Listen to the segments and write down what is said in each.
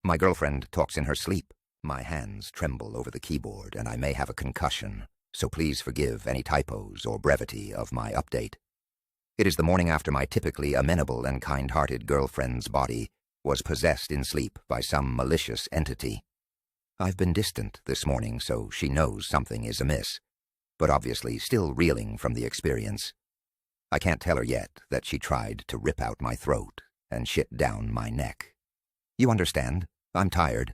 My girlfriend talks in her sleep. My hands tremble over the keyboard, and I may have a concussion, so please forgive any typos or brevity of my update. It is the morning after my typically amenable and kind-hearted girlfriend's body was possessed in sleep by some malicious entity. I've been distant this morning, so she knows something is amiss, but obviously still reeling from the experience. I can't tell her yet that she tried to rip out my throat and shit down my neck. You understand? I'm tired.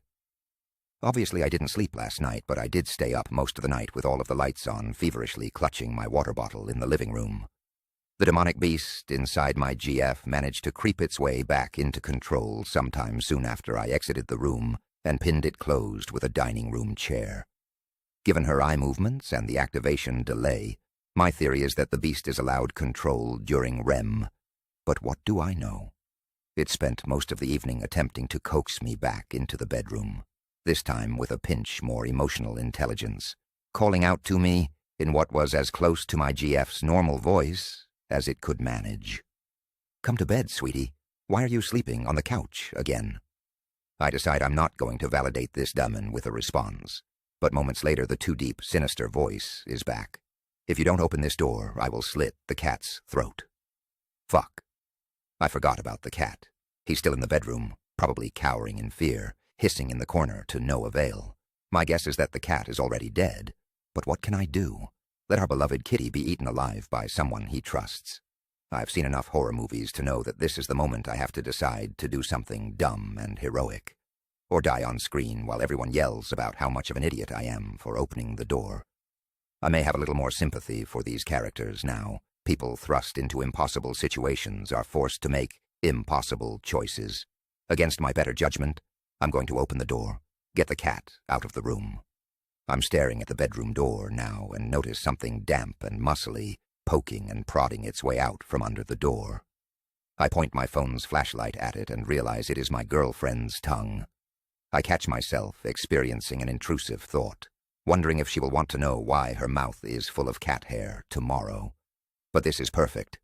Obviously I didn't sleep last night, but I did stay up most of the night with all of the lights on, feverishly clutching my water bottle in the living room. The demonic beast inside my GF managed to creep its way back into control sometime soon after I exited the room and pinned it closed with a dining room chair. Given her eye movements and the activation delay, my theory is that the beast is allowed control during REM. But what do I know? It spent most of the evening attempting to coax me back into the bedroom, this time with a pinch more emotional intelligence, calling out to me in what was as close to my GF's normal voice as it could manage. Come to bed, sweetie. Why are you sleeping on the couch again? I decide I'm not going to validate this demon with a response, but moments later the too deep, sinister voice is back. If you don't open this door, I will slit the cat's throat. Fuck. I forgot about the cat. He's still in the bedroom, probably cowering in fear, hissing in the corner to no avail. My guess is that the cat is already dead, but what can I do? Let our beloved kitty be eaten alive by someone he trusts. I've seen enough horror movies to know that this is the moment I have to decide to do something dumb and heroic, or die on screen while everyone yells about how much of an idiot I am for opening the door. I may have a little more sympathy for these characters now. People thrust into impossible situations are forced to make impossible choices. Against my better judgment, I'm going to open the door, get the cat out of the room. I'm staring at the bedroom door now and notice something damp and muscly poking and prodding its way out from under the door. I point my phone's flashlight at it and realize it is my girlfriend's tongue. I catch myself experiencing an intrusive thought, wondering if she will want to know why her mouth is full of cat hair tomorrow. But this is perfect.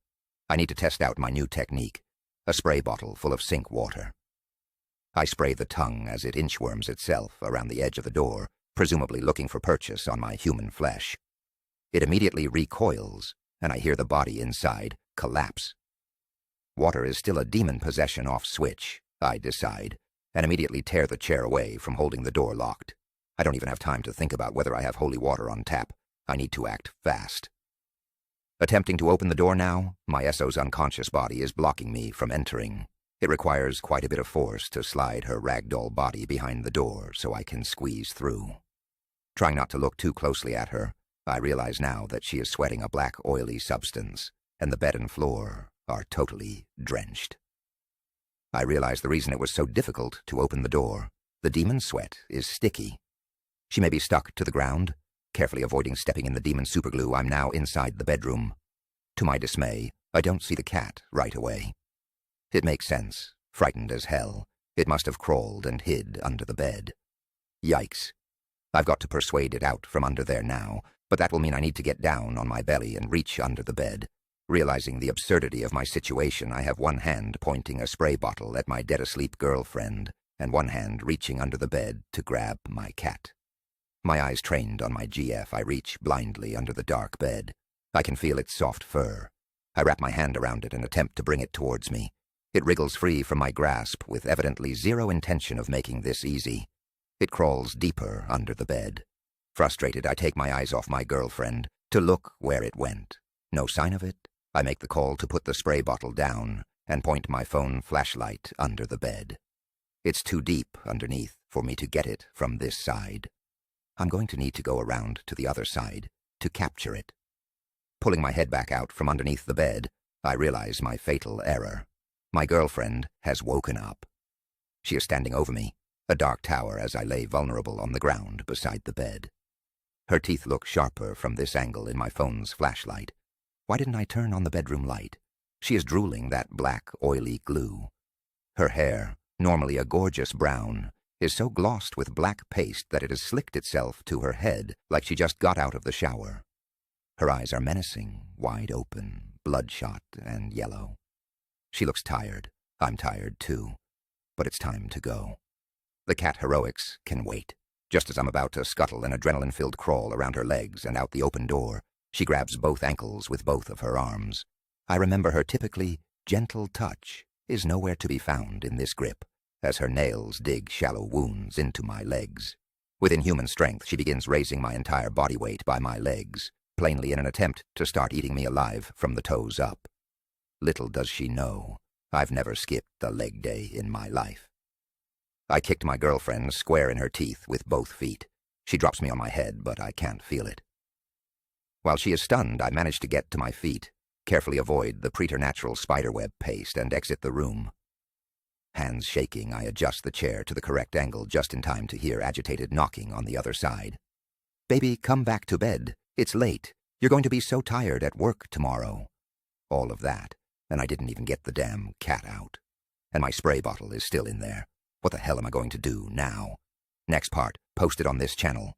I need to test out my new technique, a spray bottle full of sink water. I spray the tongue as it inchworms itself around the edge of the door, presumably looking for purchase on my human flesh. It immediately recoils, and I hear the body inside collapse. Water is still a demon possession off switch, I decide, and immediately tear the chair away from holding the door locked. I don't even have time to think about whether I have holy water on tap. I need to act fast. Attempting to open the door now, my SO's unconscious body is blocking me from entering. It requires quite a bit of force to slide her ragdoll body behind the door so I can squeeze through. Trying not to look too closely at her, I realize now that she is sweating a black oily substance, and the bed and floor are totally drenched. I realize the reason it was so difficult to open the door. The demon sweat is sticky. She may be stuck to the ground. Carefully avoiding stepping in the demon superglue, I'm now inside the bedroom. To my dismay, I don't see the cat right away. It makes sense. Frightened as hell, it must have crawled and hid under the bed. Yikes. I've got to persuade it out from under there now, but that will mean I need to get down on my belly and reach under the bed. Realizing the absurdity of my situation, I have one hand pointing a spray bottle at my dead-asleep girlfriend, and one hand reaching under the bed to grab my cat. My eyes trained on my GF, I reach blindly under the dark bed. I can feel its soft fur. I wrap my hand around it and attempt to bring it towards me. It wriggles free from my grasp with evidently zero intention of making this easy. It crawls deeper under the bed. Frustrated, I take my eyes off my girlfriend to look where it went. No sign of it. I make the call to put the spray bottle down and point my phone flashlight under the bed. It's too deep underneath for me to get it from this side. I'm going to need to go around to the other side to capture it. Pulling my head back out from underneath the bed, I realize my fatal error. My girlfriend has woken up. She is standing over me, a dark tower as I lay vulnerable on the ground beside the bed. Her teeth look sharper from this angle in my phone's flashlight. Why didn't I turn on the bedroom light? She is drooling that black, oily glue. Her hair, normally a gorgeous brown, is so glossed with black paste that it has slicked itself to her head like she just got out of the shower. Her eyes are menacing, wide open, bloodshot and yellow. She looks tired. I'm tired too. But it's time to go. The cat heroics can wait. Just as I'm about to scuttle an adrenaline-filled crawl around her legs and out the open door, she grabs both ankles with both of her arms. I remember her typically gentle touch is nowhere to be found in this grip, as her nails dig shallow wounds into my legs. With inhuman strength, she begins raising my entire body weight by my legs, plainly in an attempt to start eating me alive from the toes up. Little does she know, I've never skipped a leg day in my life. I kicked my girlfriend square in her teeth with both feet. She drops me on my head, but I can't feel it. While she is stunned, I manage to get to my feet, carefully avoid the preternatural spiderweb paste, and exit the room. Hands shaking, I adjust the chair to the correct angle just in time to hear agitated knocking on the other side. "Baby, come back to bed. It's late. You're going to be so tired at work tomorrow." All of that, and I didn't even get the damn cat out. And my spray bottle is still in there. What the hell am I going to do now? Next part, posted on this channel.